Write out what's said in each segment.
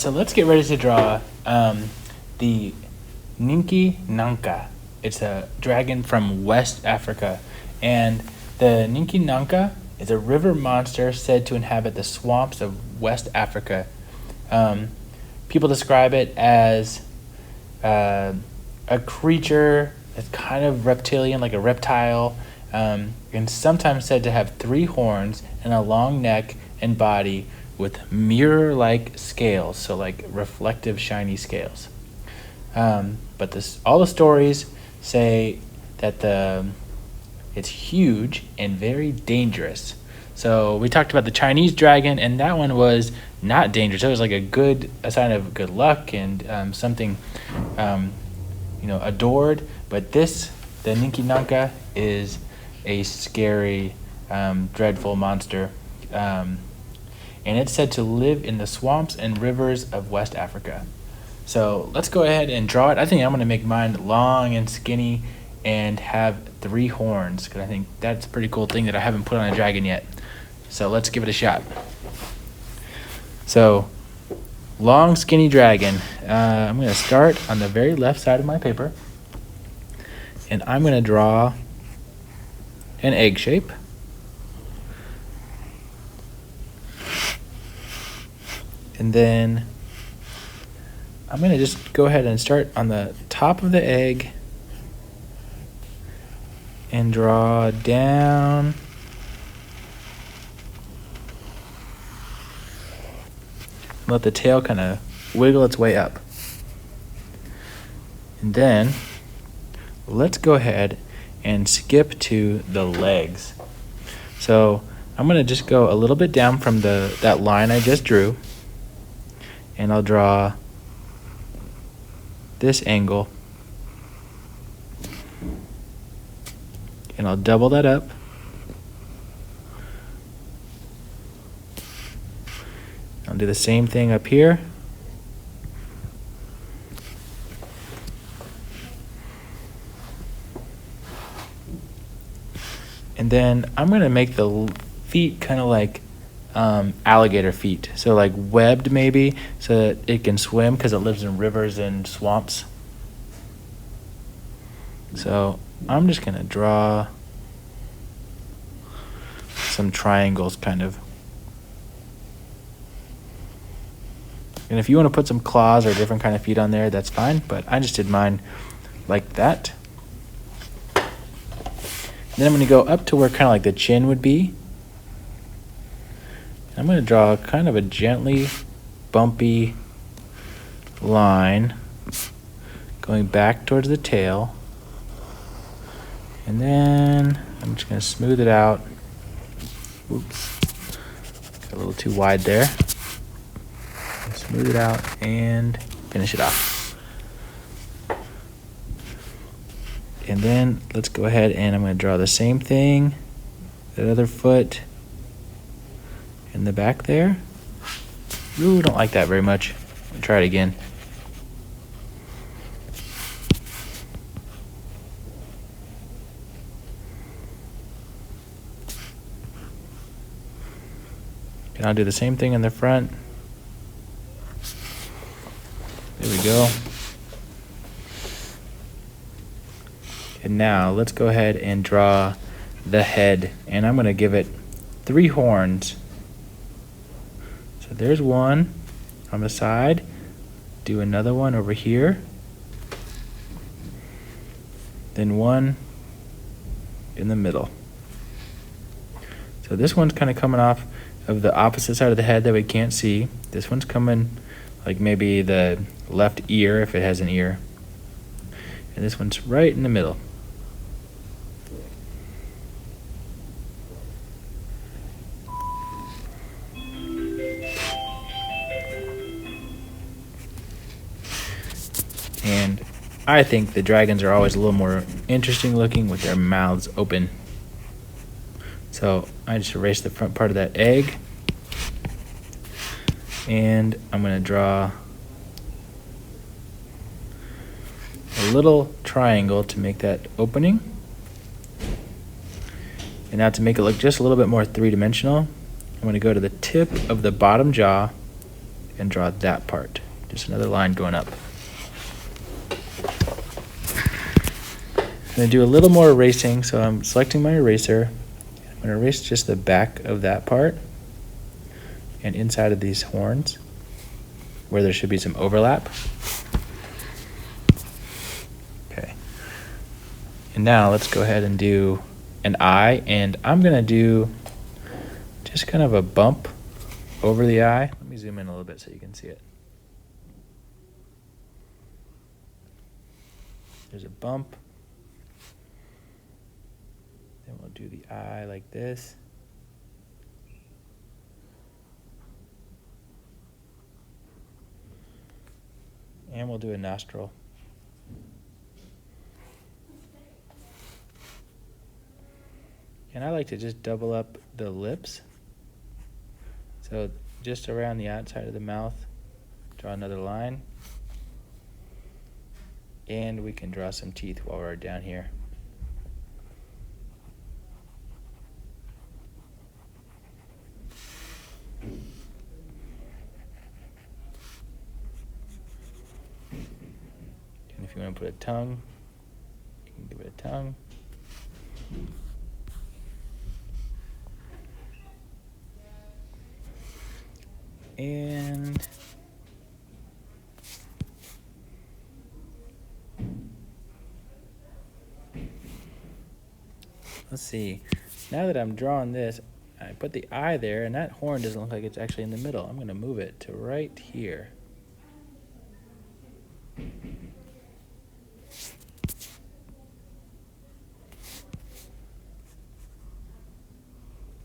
so let's get ready to draw the Ninki Nanka. It's a dragon from West Africa. And the Ninki Nanka is a river monster said to inhabit the swamps of West Africa. People describe it as a creature that's kind of reptilian, like a reptile, and sometimes said to have 3 horns and a long neck and body with mirror-like scales, so like reflective, shiny scales. But all the stories say that it's huge and very dangerous. So we talked about the Chinese dragon, and that one was not dangerous. It was like a sign of good luck and something, adored. But the Ninki Nanka, is a scary, dreadful monster. And it's said to live in the swamps and rivers of West Africa. So let's go ahead and draw it. I think I'm going to make mine long and skinny and have 3 horns, because I think that's a pretty cool thing that I haven't put on a dragon yet. So let's give it a shot. So, long skinny dragon. I'm going to start on the very left side of my paper, and I'm going to draw an egg shape. And then I'm going to just go ahead and start on the top of the egg and draw down. Let the tail kind of wiggle its way up. And then let's go ahead and skip to the legs. So I'm going to just go a little bit down from that line I just drew. And I'll draw this angle, and I'll double that up, I'll do the same thing up here, and then I'm going to make the feet kind of like alligator feet, so like webbed maybe, so that it can swim because it lives in rivers and swamps. So I'm just gonna draw some triangles kind of, and if you want to put some claws or different kind of feet on there, that's fine, but I just did mine like that. And then I'm going to go up to where kind of like the chin would be. I'm going to draw kind of a gently bumpy line going back towards the tail. And then I'm just going to smooth it out. Oops. Got a little too wide there. Smooth it out and finish it off. And then let's go ahead and I'm going to draw the same thing, that other foot in the back there. Ooh, don't like that very much. I'll try it again. And I'll do the same thing in the front. There we go. And now let's go ahead and draw the head, and I'm going to give it 3 horns. So there's one on the side, do another one over here, then one in the middle. So this one's kind of coming off of the opposite side of the head that we can't see. This one's coming like maybe the left ear if it has an ear, and this one's right in the middle. And I think the dragons are always a little more interesting looking with their mouths open. So I just erased the front part of that egg. And I'm going to draw a little triangle to make that opening. And now to make it look just a little bit more 3-dimensional, I'm going to go to the tip of the bottom jaw and draw that part. Just another line going up. I'm going to do a little more erasing, so I'm selecting my eraser. I'm going to erase just the back of that part and inside of these horns where there should be some overlap. Okay. And now let's go ahead and do an eye, and I'm going to do just kind of a bump over the eye. Let me zoom in a little bit so you can see it. There's a bump. Then we'll do the eye like this. And we'll do a nostril. And I like to just double up the lips. So just around the outside of the mouth, draw another line. And we can draw some teeth while we're down here. And if you want to put a tongue, you can give it a tongue. And let's see, now that I'm drawing this, I put the eye there, and that horn doesn't look like it's actually in the middle. I'm going to move it to right here.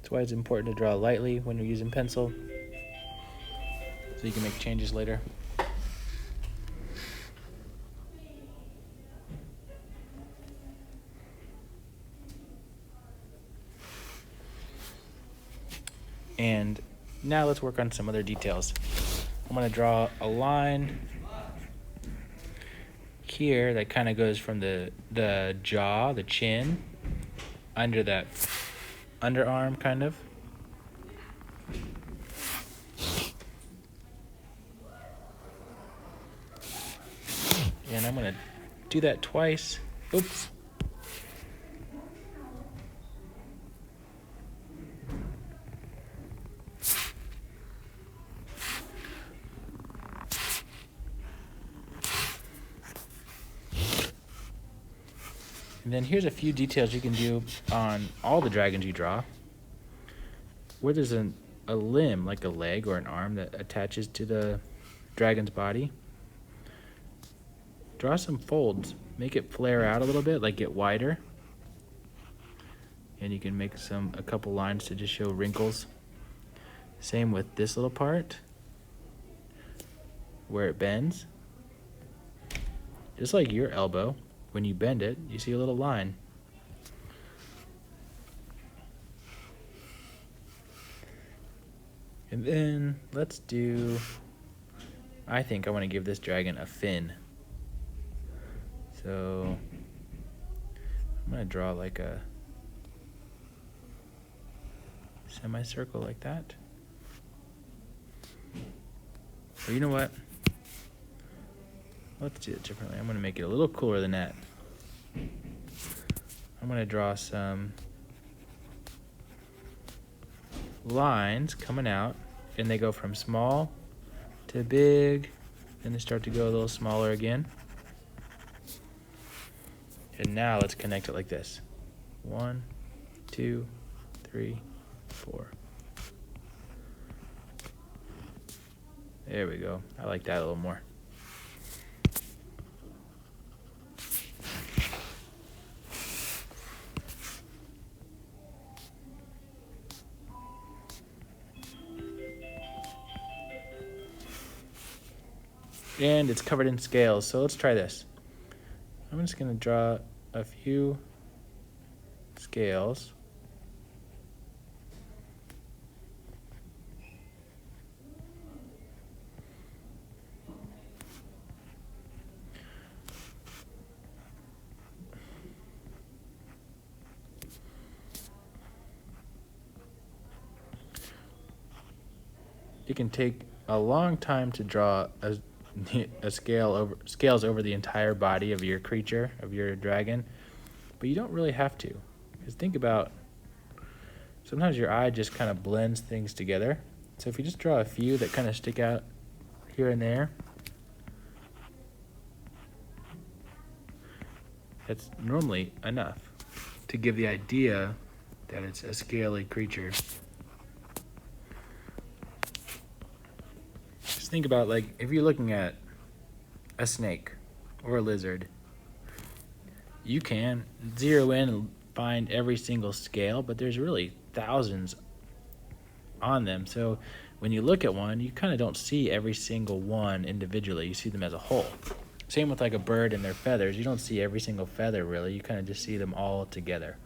That's why it's important to draw lightly when you're using pencil, so you can make changes later. And now let's work on some other details. I'm going to draw a line here that kind of goes from the jaw, the chin, under that underarm kind of. And I'm going to do that twice. Oops. And then here's a few details you can do on all the dragons you draw. Where there's a limb, like a leg or an arm that attaches to the dragon's body, draw some folds. Make it flare out a little bit, like get wider. And you can make a couple lines to just show wrinkles. Same with this little part, where it bends. Just like your elbow. When you bend it, you see a little line. And then let's do, I think I want to give this dragon a fin. So I'm going to draw like a semicircle like that. Or you know what? Let's do it differently. I'm going to make it a little cooler than that. I'm going to draw some lines coming out, and they go from small to big, and they start to go a little smaller again. And now let's connect it like this. 1, 2, 3, 4. There we go. I like that a little more. And it's covered in scales, so let's try this. I'm just going to draw a few scales. You can take a long time to draw a scales over the entire body of your creature, of your dragon, but you don't really have to. Because think about, sometimes your eye just kind of blends things together. So if you just draw a few that kind of stick out here and there, that's normally enough to give the idea that it's a scaly creature. Just think about, like, if you're looking at a snake or a lizard, you can zero in and find every single scale, but there's really thousands on them. So when you look at one, you kind of don't see every single one individually. You see them as a whole. Same with like a bird and their feathers. You don't see every single feather really. You kind of just see them all together.